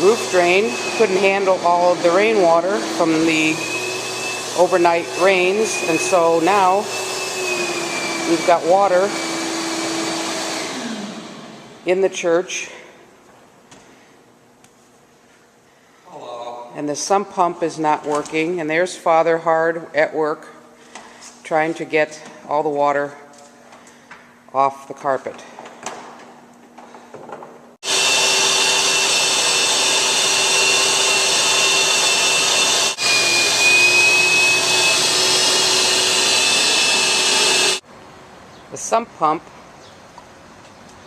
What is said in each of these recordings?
Roof drain couldn't handle all of the rainwater from the overnight rains, and so now we've got water in the church. And the sump pump is not working, and there's Father hard at work trying to get all the water off the carpet. The sump pump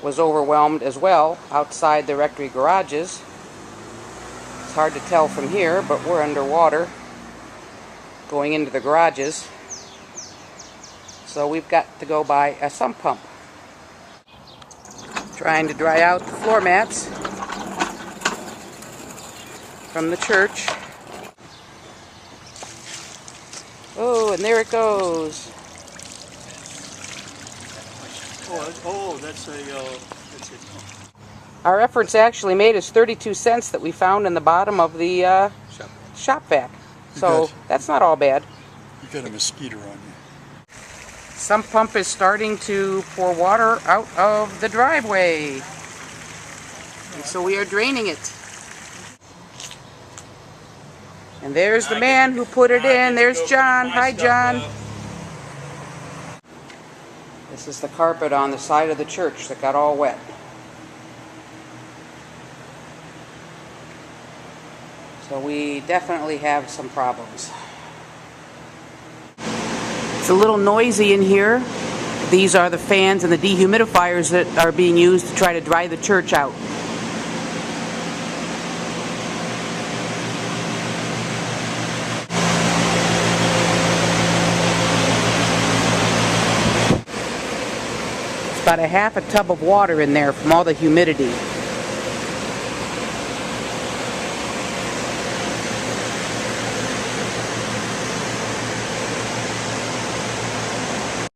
was overwhelmed as well outside the rectory garages. It's hard to tell from here, but we're underwater going into the garages. So we've got to go buy a sump pump. Trying to dry out the floor mats from the church. Oh, and there it goes. That's it. Our efforts actually made us 32 cents that we found in the bottom of the shop vac. So that's not all bad. You got a mosquito on you. Sump pump is starting to pour water out of the driveway. And so we are draining it. And there's the man who put it in. There's John. Hi, John. This is the carpet on the side of the church that got all wet. So we definitely have some problems. It's a little noisy in here. These are the fans and the dehumidifiers that are being used to try to dry the church out. About a half a tub of water in there from all the humidity.